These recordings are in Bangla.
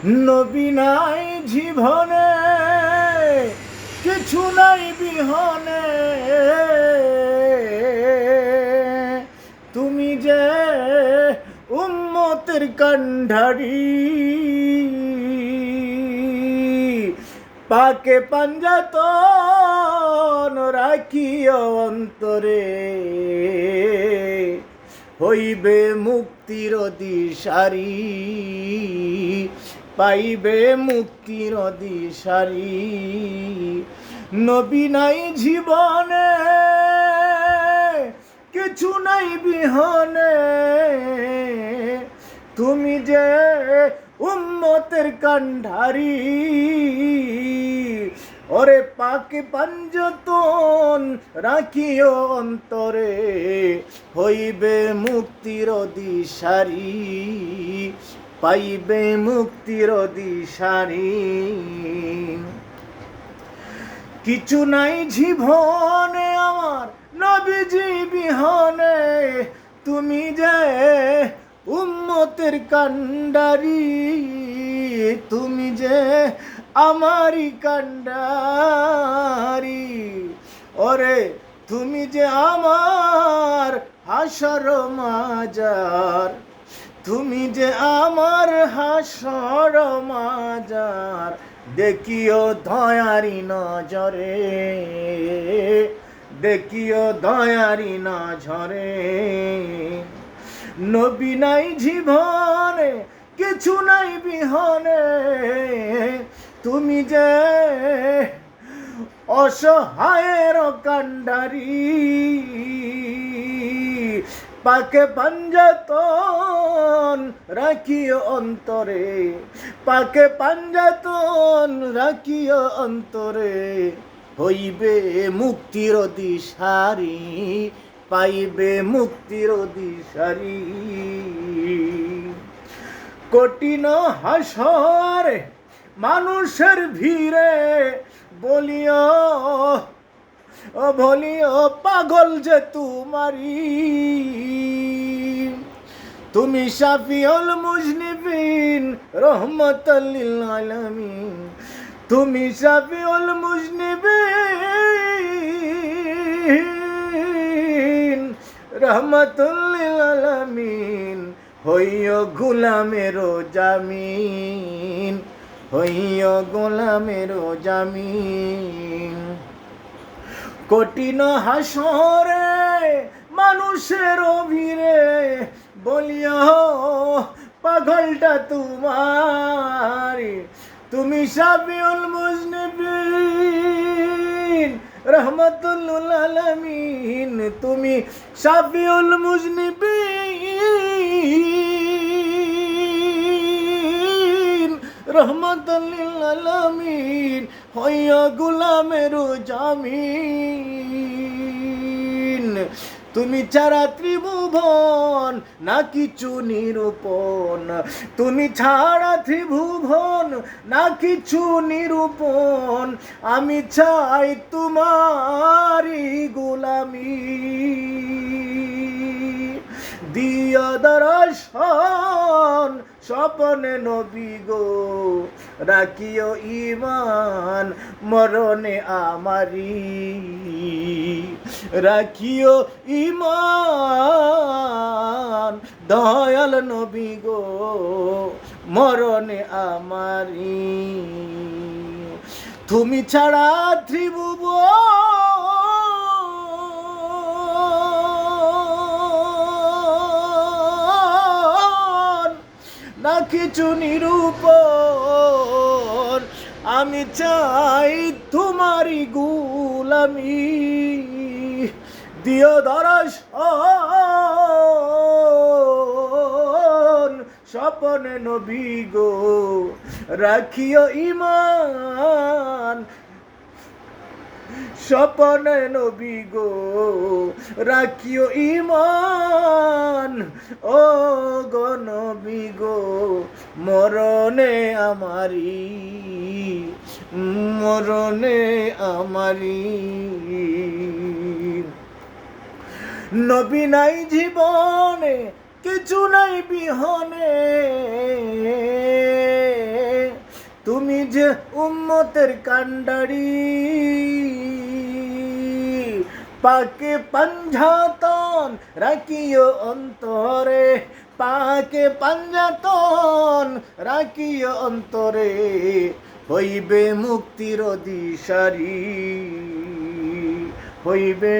নবী নাই জীবনে, কিছু নাই বিহনে, তুমি যে উম্মতের কান্ডারি, পাকে পাঞ্জাতন রাখিও অন্তরে, হইবে মুক্তির দিশারি, পাইবে মুক্তির দিশারি। নবী নাই জীবনে, কিছু নাই বিহনে, তুমি যে উম্মতের কান্ডারি, ওরে পাকে পাঞ্জতন রাখিও অন্তরে, হইবে মুক্তির দিশারি, পাইবে মুক্তির দিশারি। কিছু নাই জীবনে আমার নবীজি বিহনে, তুমি যে উম্মতের কান্ডারি, তুমি যে আমারি কান্ডারি, ওরে তুমি যে আমার হাসর মাজার, তুমি যে আমার হাসর মাজার, দেখিও দয়ারি নজরে, দেখিও দয়ারি নজরে। নবী নাই জীবনে, কিছু নাই বিহনে, তুমি যে অসহায়ের কান্ডারি, পাকে পাঞ্জাতন রাখিও অন্তরে, পাকে পাঞ্জাতন রাখিও অন্তরে, হইবে মুক্তির দিশারি, পাইবে মুক্তির দিশারি। কঠিন হাসরে মানুষের ভিড়ে, বলিও ও বলিও পাগল যে তোমারি, তুমি শাফিউল মুজনিবিন রহমাতাল লিল আলামিন, তুমি শাফিউল মুজনিবিন রহমাতুল লিল আলামিন, হইও গোলামের জামিন, হইও গোলামের জামিন। কঠিন হাসরে মানুষের ভিড়ে, বলিও পাগলটা তোমার, তুমি শাফিউল মুজনিবিন রহমাতুল আলামিন, তুমি শাফিউল মুজনিবিন রহমাতুল আলামিন, হইয়া গোলামের জামিন। তুমি ছাড়া ত্রিভুবন না কিছু নিরূপণ, তুমি ছাড়া ত্রিভুবন না কিছু নিরূপণ, আমি চাই তোমারি গোলামি, দিয়া দর্শন স্বপনে নবী গো, রাখিও ঈমান মরণে আমারি, রাখিও ঈমান দয়াল নবী গো, মরণে আমারি। তুমি ছাড়া ত্রিভুবন না কিছু নিরূপণ, আমি চাই তোমারি গোলামি, দিও দর্শন স্বপনে নবী গো, রাখিও ঈমান স্বপনে নবী গো, রাখিও ঈমান ও গো নবী গো, মরণে আমারি, মরণে আমারি। নবী নাই জীবনে, কিছু নাই বিহনে, তুমি যে উম্মতের কান্ডারি, পাকে পাঞ্জাতন রাখিও অন্তরে, পাকে পাঞ্জাতন রাখিও অন্তরে, হইবে মুক্তির দিশারি, হইবে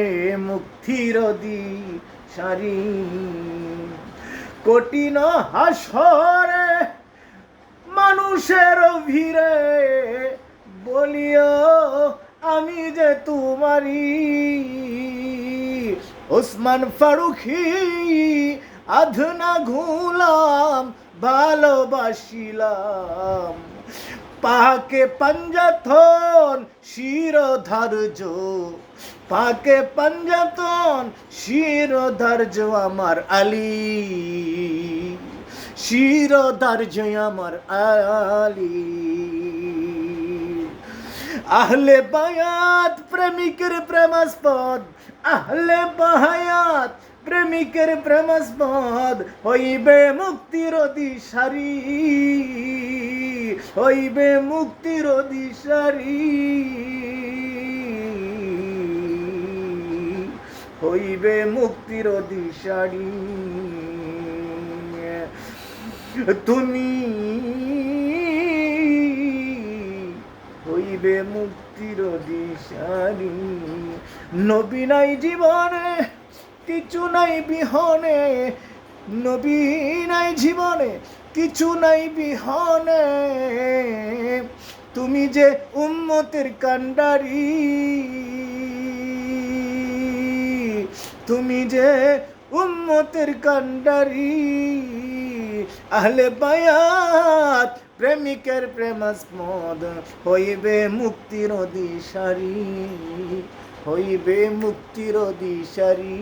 মুক্তির দিশারি। কঠিন হাসরে মানুষের ভিড়ে বলিও আমি যে তোমারি, ওসমান ফারুকি আধনা ঘুলাম ভালোবাসিলাম, পাকে পাঞ্জাতন শিরোধার্য, পাকে পাঞ্জাতন শিরোধার্য আমার আলী, শিরোধার্য আমার আলী। আহলে বায়াত প্রেমিকের প্রেমাস্পদ, আহলে বায়াত প্রেমিকের প্রেমাস্পদ, হইবে মুক্তির দিশারি, হইবে মুক্তির দিশারি, হইবে মুক্তির দিশারি। তুমি হইবে মুক্তির দিশারি। নবী নাই জীবনে কিছু নাই বিহনে, নবী নাই জীবনে কিছু নাই বিহনে, তুমি যে উম্মতের কান্ডারি, তুমি যে উম্মতের কান্ডারি। আহলে বায়াত প্রেমিকের প্রেমাস্পদ, হইবে মুক্তির দিশারি, হইবে মুক্তির দিশারি।